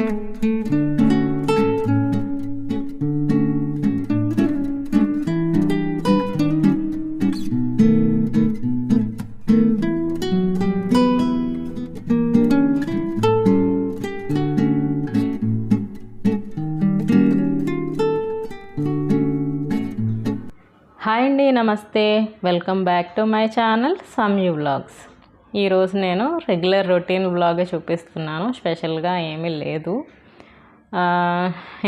Hi అండి, నమస్తే. Welcome back to my channel Samyu vlogs. ఈరోజు నేను రెగ్యులర్ రొటీన్ వ్లాగే చూపిస్తున్నాను. స్పెషల్గా ఏమీ లేదు,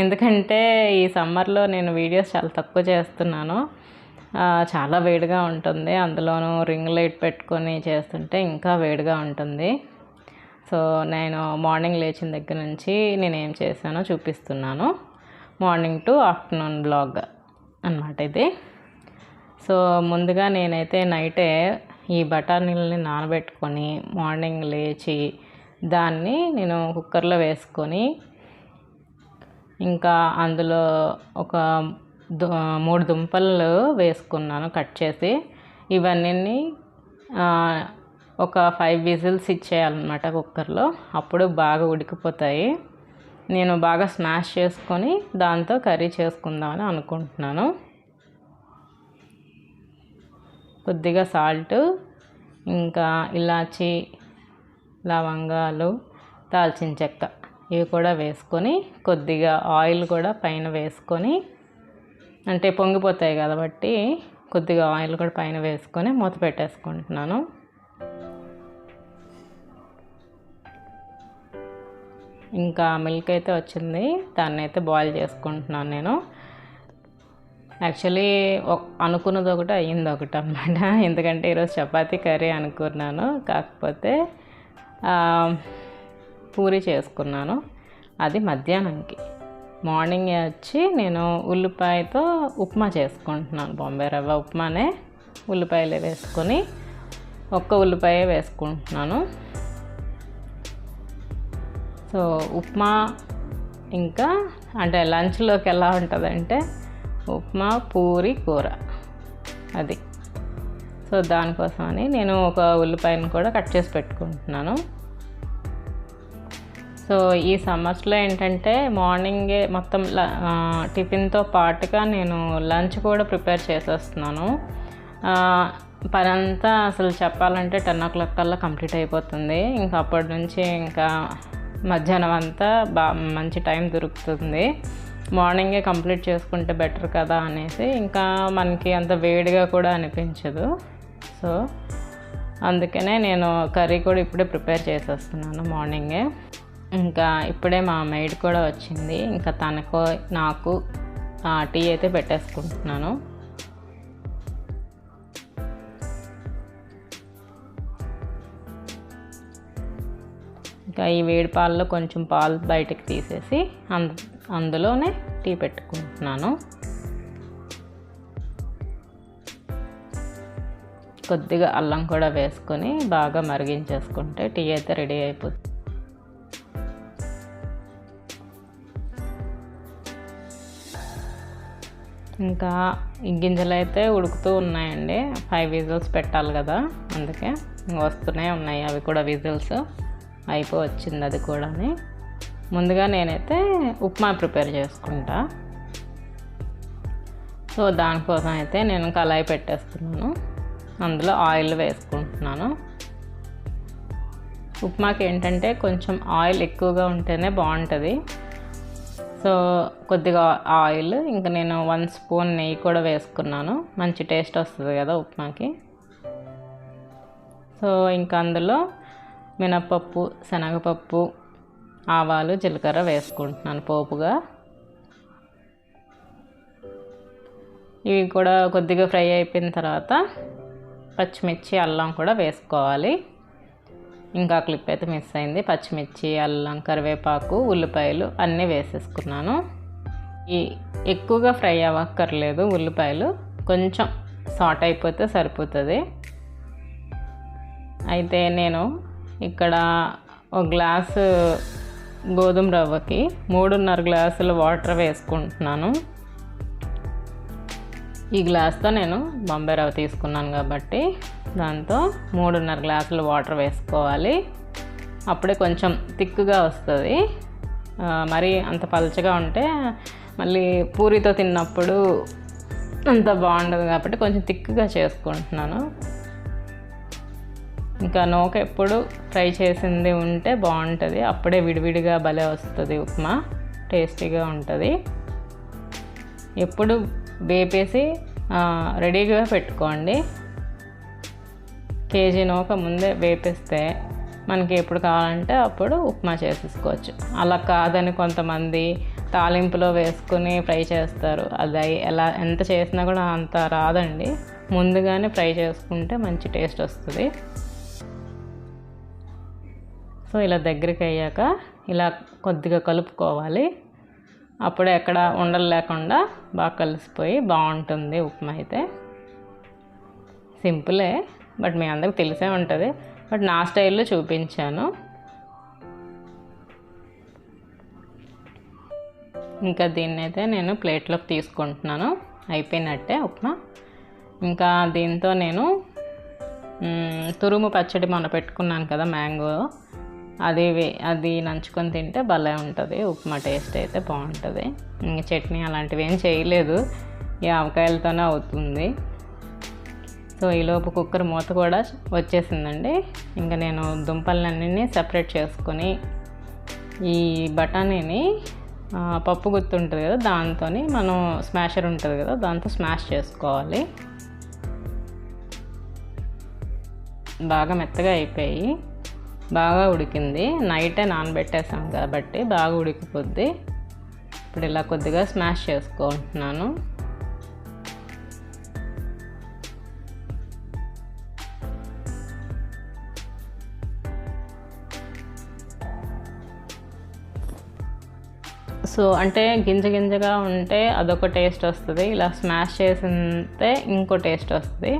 ఎందుకంటే ఈ సమ్మర్లో నేను వీడియోస్ చాలా తక్కువ చేస్తున్నాను. చాలా వేడిగా ఉంటుంది, అందులోనూ రింగ్ లైట్ పెట్టుకొని చేస్తుంటే ఇంకా వేడిగా ఉంటుంది. సో నేను మార్నింగ్ లేచిన దగ్గర నుంచి నేను ఏం చేశానో చూపిస్తున్నాను. మార్నింగ్ టు ఆఫ్టర్నూన్ వ్లాగ్ అన్నమాట ఇది. సో ముందుగా నేనైతే నైటే ఈ బఠానీలని నానబెట్టుకొని మార్నింగ్ లేచి దాన్ని నేను కుక్కర్లో వేసుకొని ఇంకా అందులో ఒక 3 దుంపలు వేసుకున్నాను కట్ చేసి. ఇవన్నీ ఒక 5 విజిల్స్ ఇచ్చేయాలన్నమాట కుక్కర్లో, అప్పుడు బాగా ఉడికిపోతాయి. నేను బాగా స్మాష్ చేసుకొని దాంతో కర్రీ చేసుకుందామని అనుకుంటున్నాను. కొద్దిగా సాల్ట్, ఇంకా ఇలాచి, లవంగాలు, దాల్చిన చెక్క ఇవి కూడా వేసుకొని కొద్దిగా ఆయిల్ కూడా పైన వేసుకొని, అంటే పొంగిపోతాయి కాబట్టి కొద్దిగా ఆయిల్ కూడా పైన వేసుకొని మూత పెట్టేసుకుంటున్నాను. ఇంకా మిల్క్ అయితే వచ్చింది, దాన్ని అయితే బాయిల్ చేసుకుంటున్నాను నేను. యాక్చువల్లీ అనుకున్నది ఒకటి అయ్యింది ఒకటి అన్నమాట. ఎందుకంటే ఈరోజు చపాతీ కర్రీ అనుకున్నాను, కాకపోతే పూరి చేసుకున్నాను. అది మధ్యాహ్నంకి. మార్నింగ్ వచ్చి నేను ఉల్లిపాయతో ఉప్మా చేసుకుంటున్నాను. బాంబే రవ్వ ఉప్మానే ఉల్లిపాయలు వేసుకొని ఒక్క ఉల్లిపాయ వేసుకుంటున్నాను. సో ఉప్మా ఇంకా అంటే లంచ్లోకి ఎలా ఉంటుందంటే ఉప్మా, పూరి, కూర అది. సో దానికోసమని నేను ఒక ఉల్లిపాయను కూడా కట్ చేసి పెట్టుకుంటున్నాను. సో ఈ సమ్మర్స్లో ఏంటంటే మార్నింగే మొత్తం టిఫిన్తో పాటుగా నేను లంచ్ కూడా ప్రిపేర్ చేసేస్తున్నాను. పనంతా అసలు చెప్పాలంటే 10 o'clock కల్లా కంప్లీట్ అయిపోతుంది. ఇంకా అప్పటి నుంచి ఇంకా మధ్యాహ్నం అంతా మంచి టైం దొరుకుతుంది. మార్నింగే కంప్లీట్ చేసుకుంటే బెటర్ కదా అనేసి, ఇంకా మనకి అంత వేడిగా కూడా అనిపించదు. సో అందుకనే నేను కర్రీ కూడా ఇప్పుడే ప్రిపేర్ చేసేస్తున్నాను మార్నింగే. ఇంకా ఇప్పుడే మా మెయిడ్ కూడా వచ్చింది, ఇంకా తనకు నాకు టీ అయితే పెట్టేసుకుంటున్నాను. ఇంకా ఈ వేడి పాలలో కొంచెం పాలు బయటకు తీసేసి అందులోనే టీ పెట్టుకుంటున్నాను. కొద్దిగా అల్లం కూడా వేసుకొని బాగా మరిగించేసుకుంటే టీ అయితే రెడీ అయిపోతుంది. ఇంకా ఈ గింజలు అయితే ఉడుకుతూ ఉన్నాయండి. 5 విజిల్స్ పెట్టాలి కదా, అందుకే వస్తూనే ఉన్నాయి అవి కూడా విజిల్స్. అయిపోవచ్చింది అది కూడా. ముందుగా నేనైతే ఉప్మా ప్రిపేర్ చేసుకుంటా. సో దానికోసం అయితే నేను కళాయి పెట్టేస్తున్నాను, అందులో ఆయిల్ వేసుకుంటున్నాను. ఉప్మాకి ఏంటంటే కొంచెం ఆయిల్ ఎక్కువగా ఉంటేనే బాగుంటుంది. సో కొద్దిగా ఆయిల్, ఇంకా నేను 1 స్పూన్ నెయ్యి కూడా వేసుకున్నాను. మంచి టేస్ట్ వస్తుంది కదా ఉప్మాకి. సో ఇంకా అందులో మినపప్పు, శనగపప్పు, ఆవాలు, జీలకర్ర వేసుకుంటున్నాను పోపుగా. ఇవి కూడా కొద్దిగా ఫ్రై అయిపోయిన తర్వాత పచ్చిమిర్చి, అల్లం కూడా వేసుకోవాలి. ఇంకా క్లిప్ అయితే మిస్ అయింది. పచ్చిమిర్చి, అల్లం, కరివేపాకు, ఉల్లిపాయలు అన్నీ వేసేసుకున్నాను. ఎక్కువగా ఫ్రై అవ్వక్కర్లేదు, ఉల్లిపాయలు కొంచెం సాట్ అయిపోతే సరిపోతుంది. అయితే నేను ఇక్కడ ఒక గ్లాసు గోధుమ రవ్వకి 3.5 గ్లాసులు వాటర్ వేసుకుంటున్నాను. ఈ గ్లాస్తో నేను బాంబే రవ్వ తీసుకున్నాను కాబట్టి దాంతో 3.5 గ్లాసులు వాటర్ వేసుకోవాలి. అప్పుడే కొంచెం థిక్గా వస్తుంది. మరీ అంత పలచగా ఉంటే మళ్ళీ పూరితో తిన్నప్పుడు అంత బాగుండదు కాబట్టి కొంచెం థిక్గా చేసుకుంటున్నాను. ఇంకా నూక ఎప్పుడు ఫ్రై చేసింది ఉంటే బాగుంటుంది, అప్పుడే విడివిడిగా భలే వస్తుంది ఉప్మా, టేస్టీగా ఉంటుంది. ఎప్పుడు వేపేసి రెడీగా పెట్టుకోండి. కేజీ నూక ముందే వేపేస్తే మనకి ఎప్పుడు కావాలంటే అప్పుడు ఉప్మా చేసేసుకోవచ్చు. అలా కాదని కొంతమంది తాలింపులో వేసుకుని ఫ్రై చేస్తారు, అది ఎంత చేసినా కూడా అంత రాదండి. ముందుగానే ఫ్రై చేసుకుంటే మంచి టేస్ట్ వస్తుంది. సో ఇలా దగ్గరికి అయ్యాక ఇలా కొద్దిగా కలుపుకోవాలి, అప్పుడే ఎక్కడ ఉండలు లేకుండా బాగా కలిసిపోయి బాగుంటుంది ఉప్మా. అయితే సింపులే, బట్ మీ అందరికి తెలిసే ఉంటుంది, బట్ నా స్టైల్లో చూపించాను. ఇంకా దీన్ని అయితే నేను ప్లేట్లోకి తీసుకుంటున్నాను, అయిపోయినట్టే ఉప్మా. ఇంకా దీంతో నేను తురుము పచ్చడి మొన్న పెట్టుకున్నాను కదా మ్యాంగో, అది నంచుకొని తింటే భలే ఉంటుంది ఉప్మా, టేస్ట్ అయితే బాగుంటుంది. ఇంక చట్నీ అలాంటివి ఏం చేయలేదు, ఈ ఆవకాయలతోనే అవుతుంది. సో ఈలోపు కుక్కర్ మూత కూడా వచ్చేసిందండి. ఇంకా నేను దుంపలన్నీ సెపరేట్ చేసుకొని ఈ బఠానీని పప్పు గుత్తి ఉంటుంది కదా దాంతో, మనం స్మాషర్ ఉంటుంది కదా దాంతో స్మాష్ చేసుకోవాలి. బాగా మెత్తగా అయిపోయి బాగా ఉడికింది, నైటే నానబెట్టేసాం కాబట్టి బాగా ఉడికిపోద్ది. ఇప్పుడు ఇలా కొద్దిగా స్మాష్ చేసుకుంటున్నాను. సో అంటే గింజగా ఉంటే అదొక టేస్ట్ వస్తుంది, ఇలా స్మాష్ చేసితే ఇంకో టేస్ట్ వస్తుంది.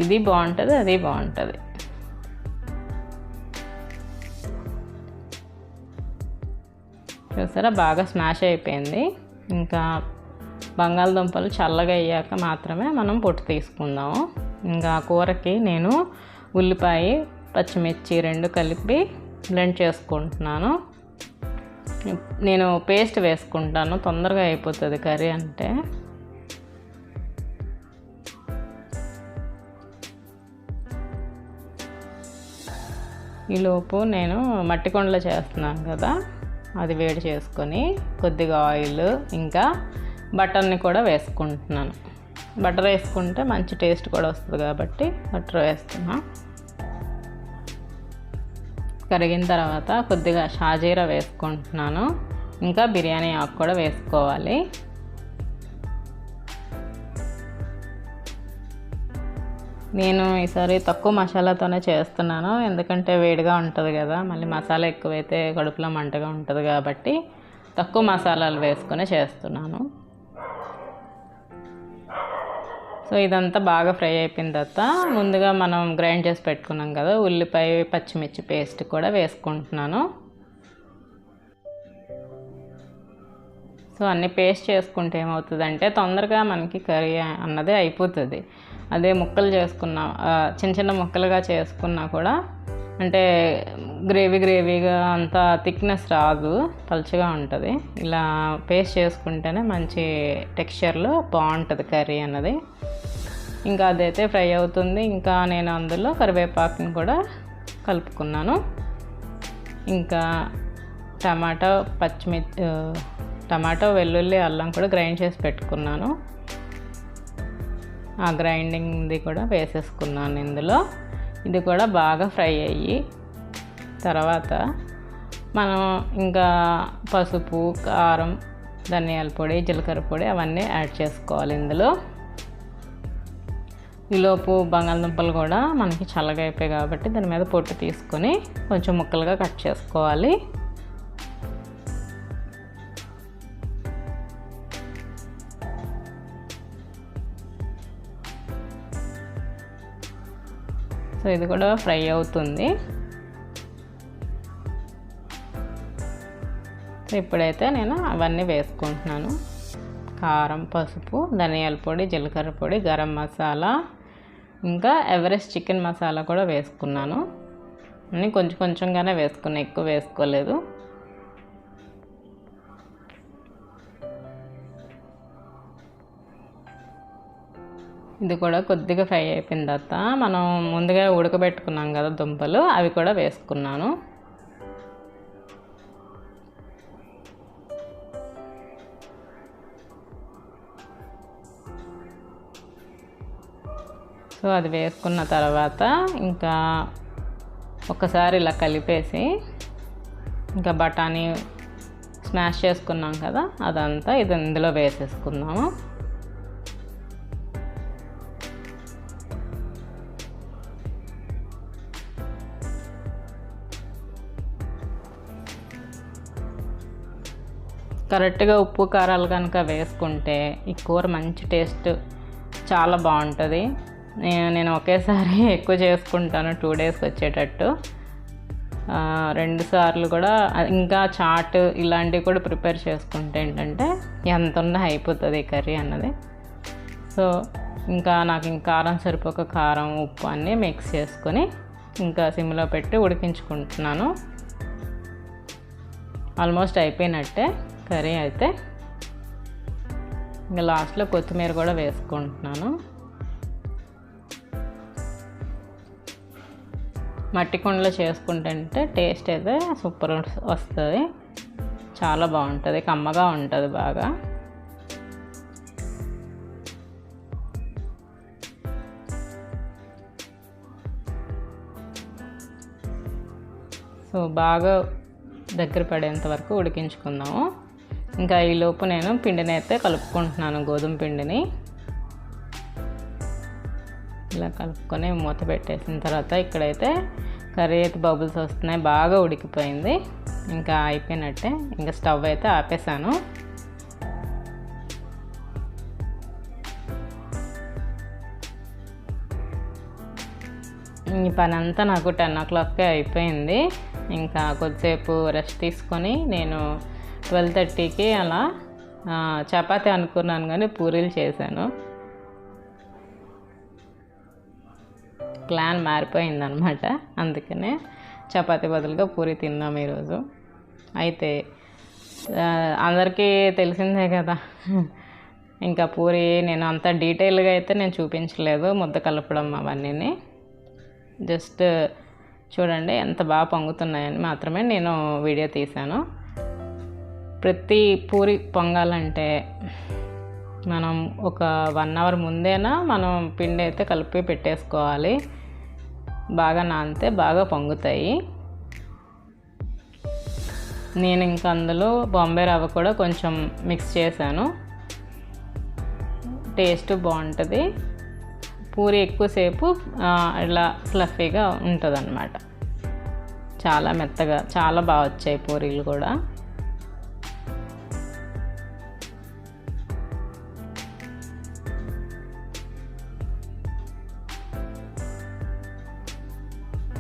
ఇది బాగుంటుంది, అది బాగుంటుంది. చూసారా బాగా స్మాష్ అయిపోయింది. ఇంకా బంగాళదుంపలు చల్లగా అయ్యాక మాత్రమే మనం పొట్టు తీసుకుందాము. ఇంకా కూరకి నేను ఉల్లిపాయ పచ్చిమిర్చి 2 కలిపి బ్లెండ్ చేసుకుంటున్నాను. నేను పేస్ట్ వేసుకుంటాను, తొందరగా అయిపోతుంది కర్రీ అంటే. ఈలోపు నేను మట్టి కుండలో చేస్తున్నాను కదా, అది వేడి చేసుకొని కొద్దిగా ఆయిల్ ఇంకా బటర్ని కూడా వేసుకుంటున్నాను. బటర్ వేసుకుంటే మంచి టేస్ట్ కూడా వస్తుంది కాబట్టి బటర్ వేస్తున్నా. కరిగిన తర్వాత కొద్దిగా షాజీరా వేసుకుంటున్నాను, ఇంకా బిర్యానీ ఆకు కూడా వేసుకోవాలి. నేను ఈసారి తక్కువ మసాలాతోనే చేస్తున్నాను, ఎందుకంటే వేడిగా ఉంటుంది కదా, మళ్ళీ మసాలా ఎక్కువైతే కడుపులో మంటగా ఉంటుంది కాబట్టి తక్కువ మసాలాలు వేసుకొని చేస్తున్నాను. సో ఇదంతా బాగా ఫ్రై అయిపోయిన తర్వాత ముందుగా మనం గ్రైండ్ చేసి పెట్టుకున్నాం కదా ఉల్లిపాయ పచ్చిమిర్చి పేస్ట్ కూడా వేసుకుంటున్నాను. సో అన్నీ పేస్ట్ చేసుకుంటే ఏమవుతుందంటే తొందరగా మనకి కర్రీ అన్నదే అయిపోతుంది. అదే ముక్కలు చేసుకున్నా చిన్న చిన్న ముక్కలుగా చేసుకున్నా కూడా అంటే గ్రేవీగా అంత థిక్నెస్ రాదు, పలుచగా ఉంటుంది. ఇలా పేస్ట్ చేసుకుంటేనే మంచి టెక్స్చర్లో బాగుంటుంది కర్రీ అన్నది. ఇంకా అదైతే ఫ్రై అవుతుంది. ఇంకా నేను అందులో కరివేపాకుని కూడా కలుపుకున్నాను. ఇంకా టమాటో వెల్లుల్లి అల్లం కూడా గ్రైండ్ చేసి పెట్టుకున్నాను. ఆ గ్రైండింగ్ది కూడా వేసేసుకున్నాను ఇందులో. ఇది కూడా బాగా ఫ్రై అయ్యి తర్వాత మనం ఇంకా పసుపు, కారం, ధనియాల పొడి, జీలకర్ర పొడి అవన్నీ యాడ్ చేసుకోవాలి ఇందులో. ఈలోపు బంగాళదుంపలు కూడా మనకి చల్లగా అయిపోయాయి కాబట్టి దాని మీద పొట్టు తీసుకొని కొంచెం ముక్కలుగా కట్ చేసుకోవాలి. సో ఇది కూడా ఫ్రై అవుతుంది. సో ఇప్పుడైతే నేను అవన్నీ వేసుకుంటున్నాను. కారం, పసుపు, ధనియాల పొడి, జీలకర్ర పొడి, గరం మసాలా, ఇంకా ఎవరెస్ట్ చికెన్ మసాలా కూడా వేసుకున్నాను. అన్నీ కొంచెంగానే వేసుకున్నా, ఎక్కువ వేసుకోలేదు. ఇది కూడా కొద్దిగా ఫ్రై అయిపోయిన తర్వాత మనం ముందుగా ఉడకబెట్టుకున్నాం కదా దుంపలు, అవి కూడా వేసుకున్నాను. సో అది వేసుకున్న తర్వాత ఇంకా ఒకసారి ఇలా కలిపేసి ఇంకా బఠానీ స్మాష్ చేసుకున్నాం కదా అదంతా ఇది ఇందులో వేసేసుకుందాము. కరెక్ట్గా ఉప్పు కారాలు కనుక వేసుకుంటే ఈ కూర మంచి టేస్ట్ చాలా బాగుంటుంది. నేను ఒకేసారి ఎక్కువ చేసుకుంటాను 2 డేస్కి వచ్చేటట్టు. 2 సార్లు కూడా ఇంకా చాట్ ఇలాంటివి కూడా ప్రిపేర్ చేసుకుంటే ఏంటంటే ఎంత ఉన్నా అయిపోతుంది కర్రీ అన్నది. సో ఇంకా నాకు ఇంకా కారం సరిపోక కారం ఉప్పు అన్నీ మిక్స్ చేసుకొని ఇంకా సిమ్లో పెట్టి ఉడికించుకుంటున్నాను. ఆల్మోస్ట్ అయిపోయినట్టే కర్రీ అయితే. ఇంకా లాస్ట్లో కొత్తిమీర కూడా వేసుకుంటున్నాను. మట్టి కుండలో చేసుకుంటే టేస్ట్ అయితే సూపర్ వస్తుంది, చాలా బాగుంటుంది, కమ్మగా ఉంటుంది బాగా. సో బాగా దగ్గర పడేంత వరకు ఉడికించుకుందాము. ఇంకా ఈలోపు నేను పిండిని అయితే కలుపుకుంటున్నాను, గోధుమ పిండిని. ఇలా కలుపుకొని మూత పెట్టేసిన తర్వాత ఇక్కడైతే కర్రీ అయితే బబుల్స్ వస్తున్నాయి, బాగా ఉడికిపోయింది. ఇంకా అయిపోయినట్టే. ఇంకా స్టవ్ అయితే ఆపేసాను. ఈ పని అంతా నాకు 10 o'clockకే అయిపోయింది. ఇంకా కొద్దిసేపు రెస్ట్ తీసుకొని నేను 12:30కి అలా చపాతీ అనుకున్నాను కానీ పూరీలు చేశాను. ప్లాన్ మారిపోయిందనమాట. అందుకనే చపాతీ బదులుగా పూరీ తిన్నాం ఈరోజు. అయితే అందరికీ తెలిసిందే కదా, ఇంకా పూరీ నేను అంత డీటెయిల్గా అయితే నేను చూపించలేదు, ముద్ద కలపడం అవన్నీ. జస్ట్ చూడండి ఎంత బాగా పొంగుతున్నాయని మాత్రమే నేను వీడియో తీశాను. ప్రతి పూరి పొంగాలంటే మనం ఒక 1 hour ముందేనా మనం పిండి అయితే కలిపి పెట్టేసుకోవాలి. బాగా నానితే బాగా పొంగుతాయి. నేను ఇంకా అందులో బాంబే రవ్వ కూడా కొంచెం మిక్స్ చేశాను, టేస్ట్ బాగుంటుంది. పూరి ఎక్కువసేపు ఇలా ఫ్లఫీగా ఉంటుంది అన్నమాట. చాలా మెత్తగా చాలా బాగా వచ్చాయి పూరీలు కూడా.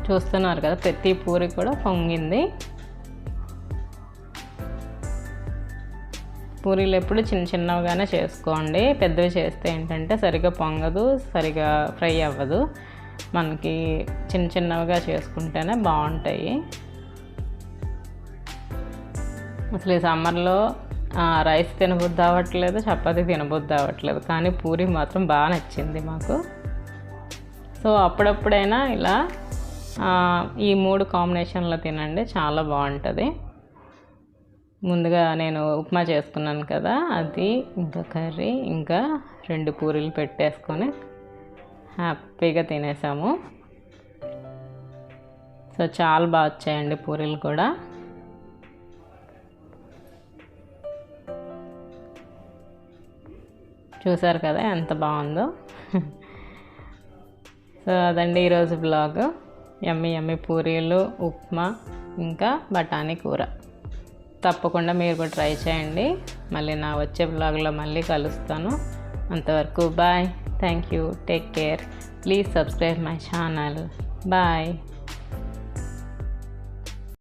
చూస్తున్నారు కదా, ప్రతి పూరి కూడా పొంగింది. పూరీలు ఎప్పుడు చిన్నగానే చేసుకోండి, పెద్దవి చేస్తే ఏంటంటే సరిగా పొంగదు, సరిగా ఫ్రై అవ్వదు. మనకి చిన్నగా చేసుకుంటేనే బాగుంటాయి. అసలు ఈ సమ్మర్లో రైస్ తినబుద్ధి అవ్వట్లేదు, చపాతీ తినబుద్ధి అవ్వట్లేదు, కానీ పూరి మాత్రం బాగా నచ్చింది మాకు. సో అప్పుడప్పుడైనా ఇలా ఈ 3 కాంబినేషన్లో తినండి, చాలా బాగుంటుంది. ముందుగా నేను ఉప్మా చేసుకున్నాను కదా, అది ఇంకా కర్రీ ఇంకా 2 పూరీలు పెట్టేసుకొని హ్యాపీగా తినేసాము. సో చాలా బాగా వచ్చాయండి పూరీలు కూడా. చూసారు కదా ఎంత బాగుందో. సో అదండి ఈరోజు బ్లాగ్. యమ్మీ పూరీలు, ఉప్మా ఇంకా బఠానీ కూర. తప్పకుండా మీరు కూడా ట్రై చేయండి. మళ్ళీ నా వచ్చే బ్లాగ్లో మళ్ళీ కలుస్తాను. అంతవరకు bye. Thank you. Take care. Please subscribe my channel. Bye.